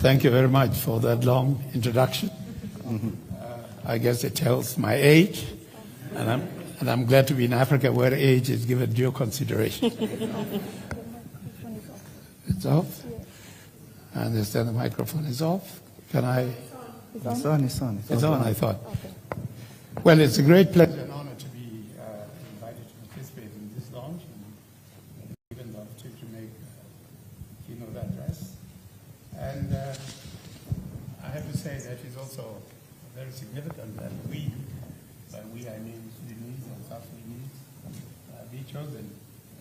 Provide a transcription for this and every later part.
Thank you very much for that long introduction. I guess it tells my age, and I'm glad to be in Africa where age is given due consideration. It's off? I understand the microphone is off. Can I? It's on. It's on, I thought. Okay. Well, it's a great pleasure and honor to be invited to participate in this launch and given the opportunity to make a keynote address. And I have to say that it's also very significant that we, by we I mean Sudanese and South Sudanese, be chosen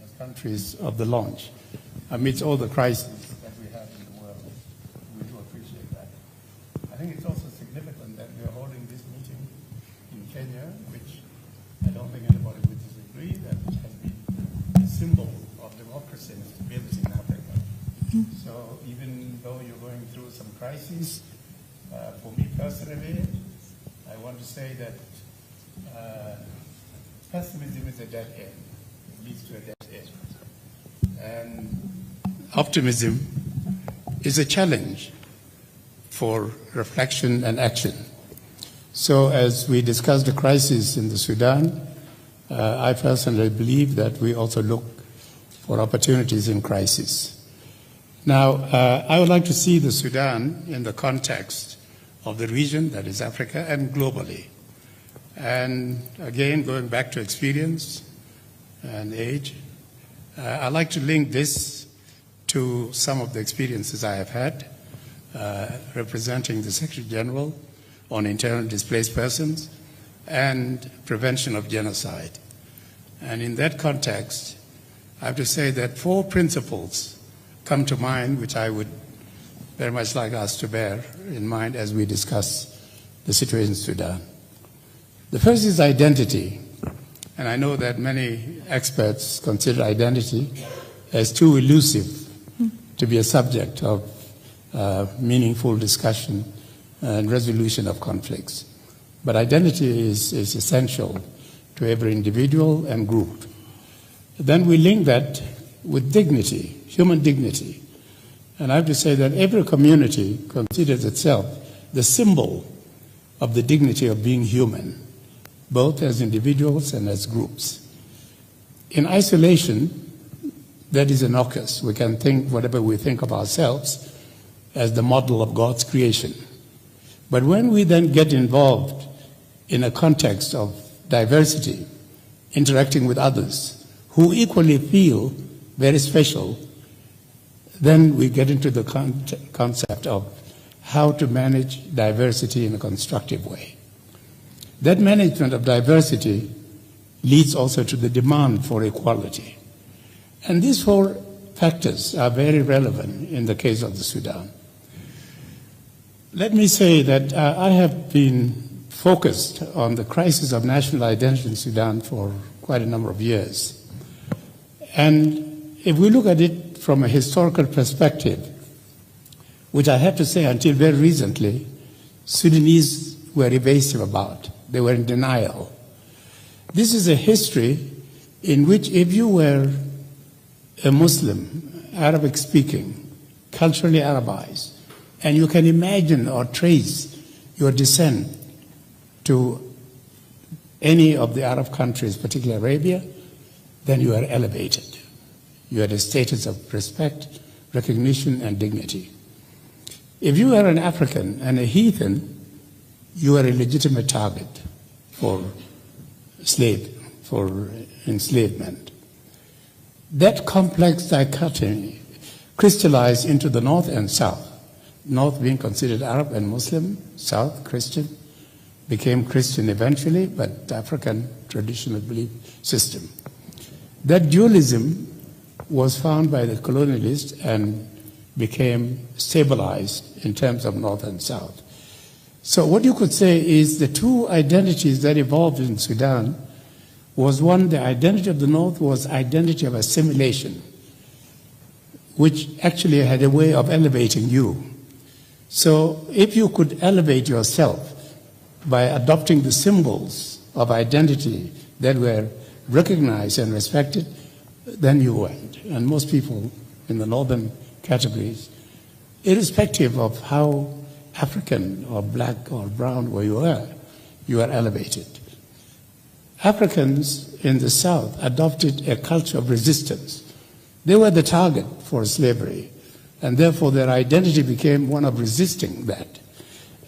as countries of the launch amidst all the crises that we have in the world. We do appreciate that. I think it's also significant that we are holding this meeting in Kenya, which I don't think anybody would disagree that it has been a symbol of democracy and stability in Africa. So even though you're going through some crises, for me personally, I want to say that pessimism is a dead end. It leads to a dead end. And optimism is a challenge for reflection and action. So as we discuss the crisis in the Sudan, I personally believe that we also look for opportunities in crisis. Now, I would like to see the Sudan in the context of the region, that is Africa, and globally. And again, going back to experience and age, I'd like to link this to some of the experiences I have had representing the Secretary General on internally displaced persons and prevention of genocide. And in that context, I have to say that 4 principles come to mind, which I would very much like us to bear in mind as we discuss the situation in Sudan. The first is identity, and I know that many experts consider identity as too elusive to be a subject of meaningful discussion and resolution of conflicts. But identity is essential to every individual and group. Then we link that with dignity, human dignity. And I have to say that every community considers itself the symbol of the dignity of being human, both as individuals and as groups. In isolation, that is innocuous. We can think whatever we think of ourselves as the model of God's creation. But when we then get involved in a context of diversity, interacting with others who equally feel very special, then we get into the concept of how to manage diversity in a constructive way. That management of diversity leads also to the demand for equality. And these 4 factors are very relevant in the case of the Sudan. Let me say that I have been focused on the crisis of national identity in Sudan for quite a number of years. And if we look at it from a historical perspective, which I have to say until very recently, Sudanese were evasive about. They were in denial. This is a history in which if you were a Muslim, Arabic speaking, culturally Arabized, and you can imagine or trace your descent to any of the Arab countries, particularly Arabia, then you are elevated. You had a status of respect, recognition, and dignity. If you are an African and a heathen, you are a legitimate target for enslavement. That complex dichotomy crystallized into the North and South. North being considered Arab and Muslim, South Christian, became Christian eventually, but African traditional belief system. That dualism was found by the colonialists and became stabilized in terms of North and South. So what you could say is the 2 identities that evolved in Sudan was one, the identity of the North was identity of assimilation, which actually had a way of elevating you. So if you could elevate yourself by adopting the symbols of identity that were recognized and respected, then you went. And most people in the northern categories irrespective of how African or black or brown where you are elevated. Africans in the South adopted a culture of resistance. They were the target for slavery, and therefore their identity became one of resisting that.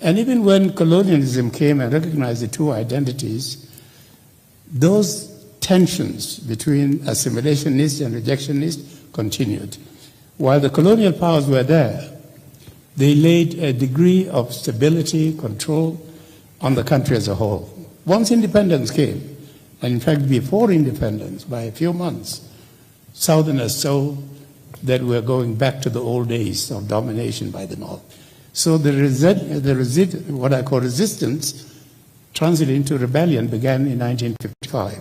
And even when colonialism came and recognized the two identities, those tensions between assimilationists and rejectionists continued. While the colonial powers were there, they laid a degree of stability, control on the country as a whole. Once independence came, and in fact before independence, by a few months, Southerners saw that we were going back to the old days of domination by the North. So what I call resistance translated into rebellion began in 1955.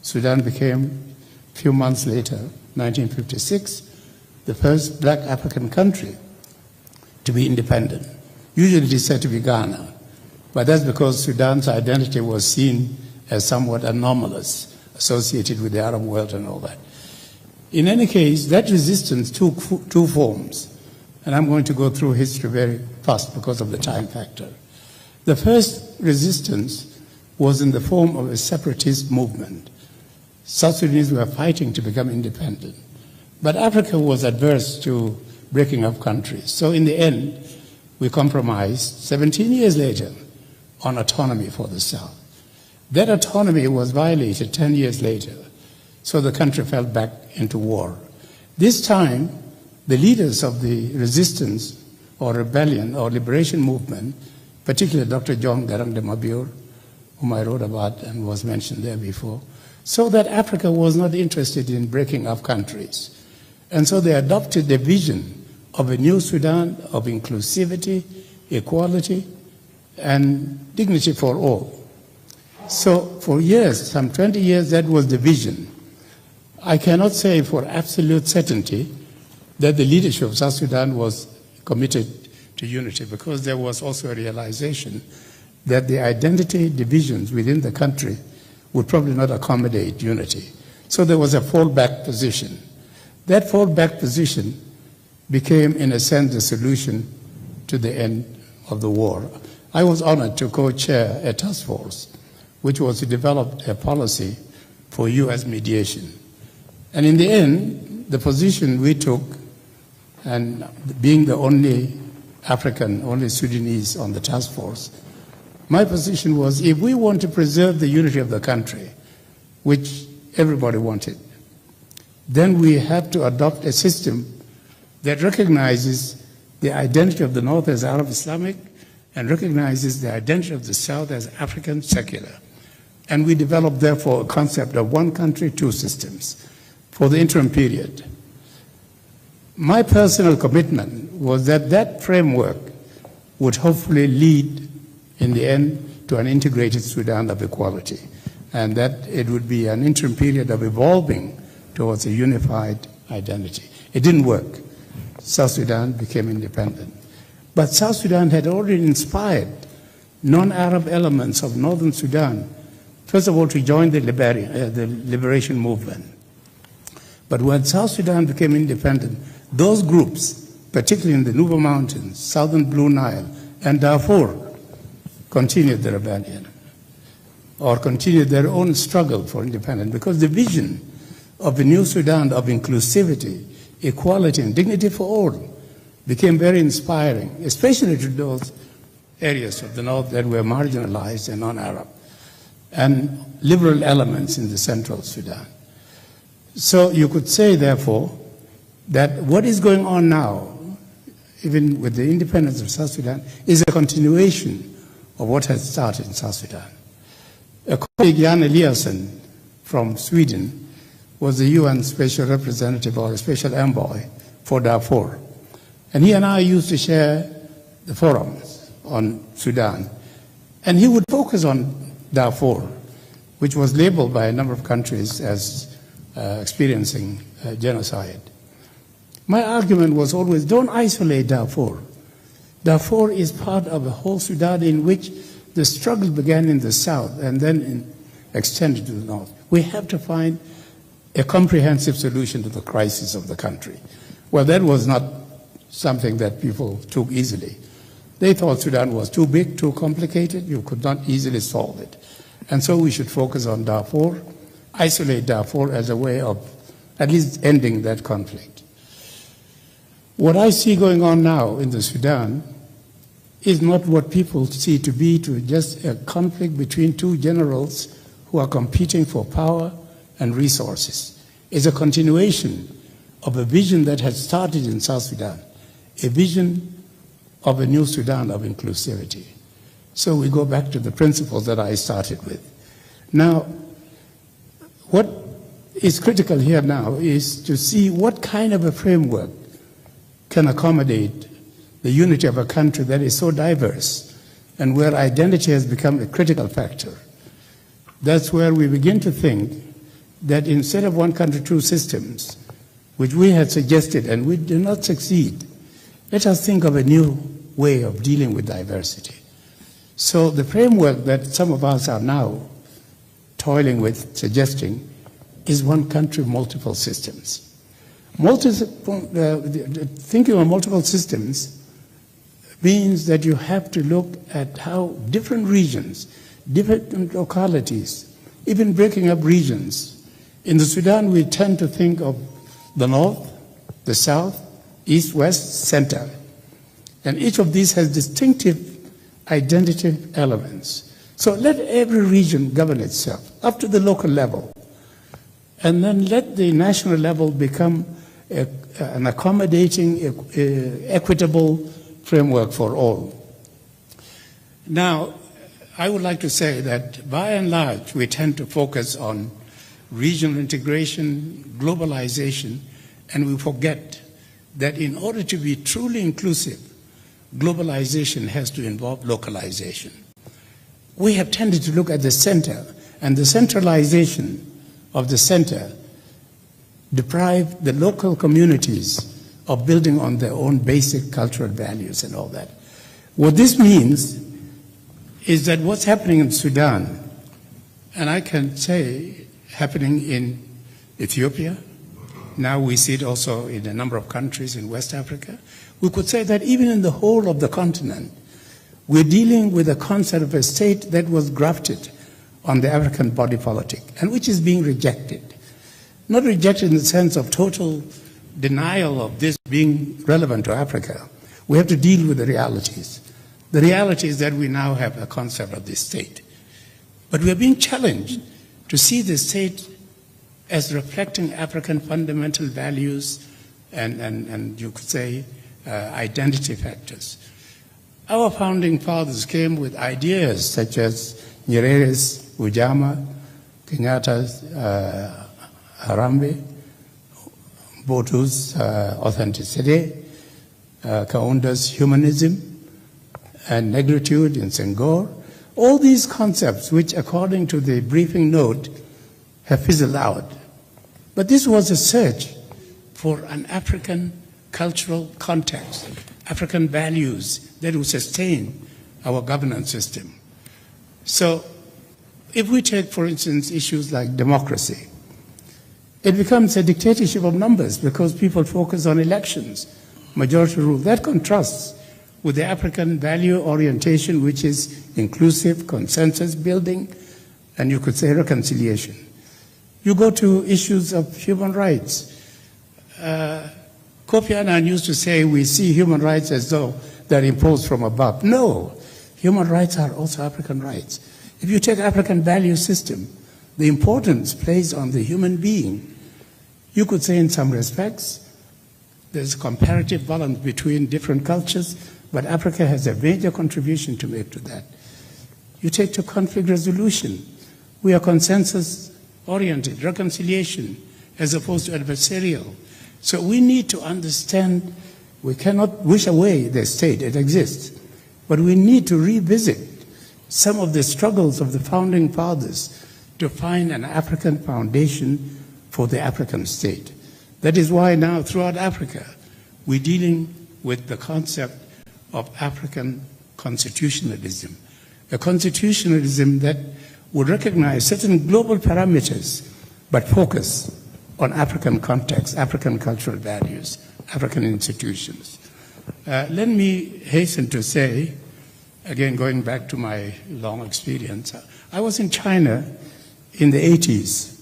Sudan became, a few months later, 1956, the first black African country to be independent. Usually it is said to be Ghana, but that's because Sudan's identity was seen as somewhat anomalous, associated with the Arab world and all that. In any case, that resistance took two forms, and I'm going to go through history very fast because of the time factor. The first resistance was in the form of a separatist movement. South Sudanese were fighting to become independent, but Africa was adverse to breaking up countries. So in the end, we compromised 17 years later on autonomy for the South. That autonomy was violated 10 years later, so the country fell back into war. This time, the leaders of the resistance or rebellion or liberation movement, particularly Dr. John Garang de Mabur, whom I wrote about and was mentioned there before, saw that Africa was not interested in breaking up countries. And so they adopted the vision of a new Sudan of inclusivity, equality, and dignity for all. So for years, some 20 years, that was the vision. I cannot say for absolute certainty that the leadership of South Sudan was committed to unity, because there was also a realization that the identity divisions within the country would probably not accommodate unity. So there was a fallback position. That fallback position became, in a sense, the solution to the end of the war. I was honored to co-chair a task force which was to develop a policy for U.S. mediation. And in the end, the position we took, and being the only African, only Sudanese on the task force, my position was, if we want to preserve the unity of the country, which everybody wanted, then we have to adopt a system that recognizes the identity of the North as Arab Islamic and recognizes the identity of the South as African secular. And we developed, therefore, a concept of one country, two systems for the interim period. My personal commitment was that that framework would hopefully lead, in the end, to an integrated Sudan of equality, and that it would be an interim period of evolving towards a unified identity. It didn't work. South Sudan became independent. But South Sudan had already inspired non-Arab elements of northern Sudan, first of all, to join the liberation movement. But when South Sudan became independent, those groups, particularly in the Nuba Mountains, southern Blue Nile, and Darfur, continued the rebellion, or continued their own struggle for independence, because the vision of the new Sudan of inclusivity, equality, and dignity for all became very inspiring, especially to those areas of the north that were marginalized and non-Arab, and liberal elements in the central Sudan. So you could say, therefore, that what is going on now, even with the independence of South Sudan, is a continuation of what has started in South Sudan. A colleague, Jan Eliasson from Sweden, was the UN special representative or special envoy for Darfur. And he and I used to share the forums on Sudan. And he would focus on Darfur, which was labeled by a number of countries as experiencing genocide. My argument was always, don't isolate Darfur. Darfur is part of a whole Sudan in which the struggle began in the south and then extended to the north. We have to find a comprehensive solution to the crisis of the country. Well, that was not something that people took easily. They thought Sudan was too big, too complicated, you could not easily solve it. And so we should focus on Darfur, isolate Darfur as a way of at least ending that conflict. What I see going on now in the Sudan is not what people see to be just a conflict between two generals who are competing for power and resources. It's a continuation of a vision that had started in South Sudan, a vision of a new Sudan of inclusivity. So we go back to the principles that I started with. Now, what is critical here now is to see what kind of a framework can accommodate the unity of a country that is so diverse and where identity has become a critical factor. That's where we begin to think that instead of one country, two systems, which we had suggested and we did not succeed, let us think of a new way of dealing with diversity. So the framework that some of us are now toiling with, suggesting, is one country, multiple systems. Thinking of multiple systems means that you have to look at how different regions, different localities, even breaking up regions. In the Sudan, we tend to think of the north, the south, east, west, center. And each of these has distinctive identity elements. So let every region govern itself up to the local level. And then let the national level become an accommodating, equitable framework for all. Now, I would like to say that by and large, we tend to focus on regional integration, globalization, and we forget that in order to be truly inclusive, globalization has to involve localization. We have tended to look at the center, and the centralization of the center deprive the local communities of building on their own basic cultural values and all that. What this means is that what's happening in Sudan, and I can say happening in Ethiopia, now we see it also in a number of countries in West Africa, we could say that even in the whole of the continent, we're dealing with a concept of a state that was grafted on the African body politic, and which is being rejected. Not rejected in the sense of total denial of this being relevant to Africa. We have to deal with the realities. The reality is that we now have a concept of this state. But we are being challenged to see the state as reflecting African fundamental values and you could say identity factors. Our founding fathers came with ideas such as Nyerere's Ujamaa, Kenyatta's Harambee, Botu's authenticity, Kaunda's humanism, and negritude in Senghor. All these concepts, which according to the briefing note, have fizzled out. But this was a search for an African cultural context, African values that will sustain our governance system. So if we take, for instance, issues like democracy, it becomes a dictatorship of numbers because people focus on elections, majority rule. That contrasts with the African value orientation, which is inclusive, consensus building, and you could say reconciliation. You go to issues of human rights. Kofi Annan used to say we see human rights as though they're imposed from above. No, human rights are also African rights. If you take African value system, the importance placed on the human being, you could say in some respects, there's a comparative balance between different cultures, but Africa has a major contribution to make to that. You take to conflict resolution. We are consensus-oriented, reconciliation, as opposed to adversarial. So we need to understand we cannot wish away the state, it exists, but we need to revisit some of the struggles of the founding fathers to find an African foundation for the African state. That is why now throughout Africa, we're dealing with the concept of African constitutionalism, a constitutionalism that would recognize certain global parameters, but focus on African context, African cultural values, African institutions. Let me hasten to say, again, going back to my long experience, I was in China in the 80s,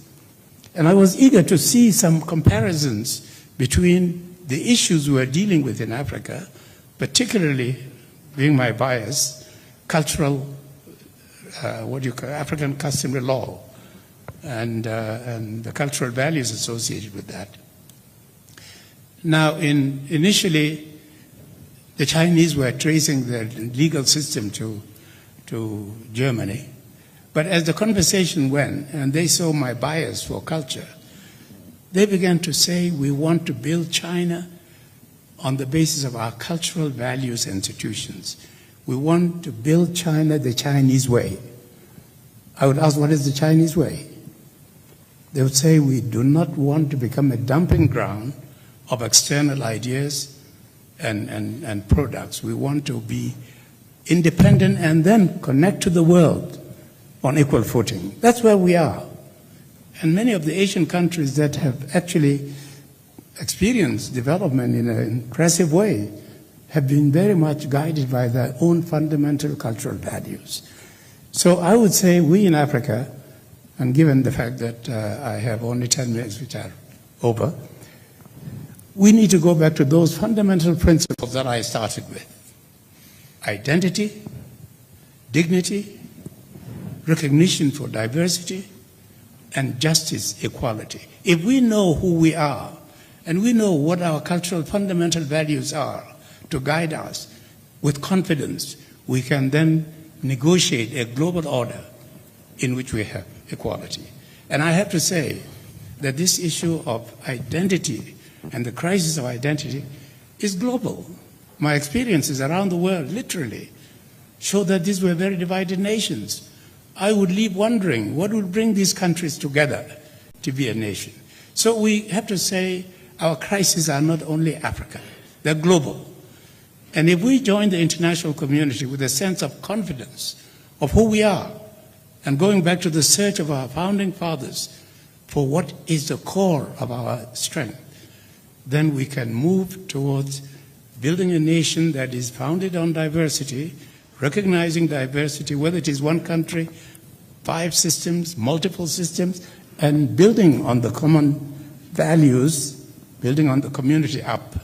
and I was eager to see some comparisons between the issues we are dealing with in Africa, particularly, being my bias, cultural, African customary law, and the cultural values associated with that. Now, initially, the Chinese were tracing their legal system to Germany. But as the conversation went, and they saw my bias for culture, they began to say, we want to build China on the basis of our cultural values and institutions. We want to build China the Chinese way. I would ask, what is the Chinese way? They would say, we do not want to become a dumping ground of external ideas and products. We want to be independent and then connect to the world on equal footing. That's where we are. And many of the Asian countries that have actually experienced development in an impressive way have been very much guided by their own fundamental cultural values. So I would say we in Africa, and given the fact that I have only 10 minutes, which are over, we need to go back to those fundamental principles that I started with. Identity, dignity, recognition for diversity, and justice, equality. If we know who we are, and we know what our cultural fundamental values are to guide us with confidence, we can then negotiate a global order in which we have equality. And I have to say that this issue of identity and the crisis of identity is global. My experiences around the world, literally, show that these were very divided nations. I would leave wondering what would bring these countries together to be a nation. So we have to say our crises are not only African, they're global. And if we join the international community with a sense of confidence of who we are, and going back to the search of our founding fathers for what is the core of our strength, then we can move towards building a nation that is founded on diversity, recognizing diversity, whether it is one country, 5 systems, multiple systems, and building on the common values, building on the community up,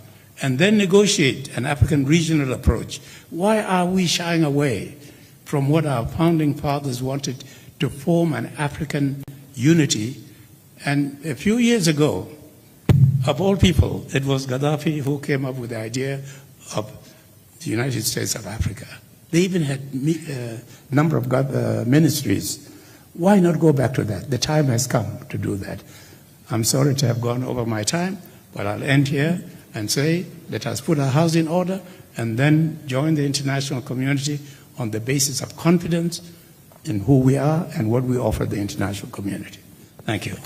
and then negotiate an African regional approach. Why are we shying away from what our founding fathers wanted to form an African unity? And a few years ago, of all people, it was Gaddafi who came up with the idea of the United States of Africa. They even had a number of ministries. Why not go back to that? The time has come to do that. I'm sorry to have gone over my time, but I'll end here and say, let us put our house in order and then join the international community on the basis of confidence in who we are and what we offer the international community. Thank you.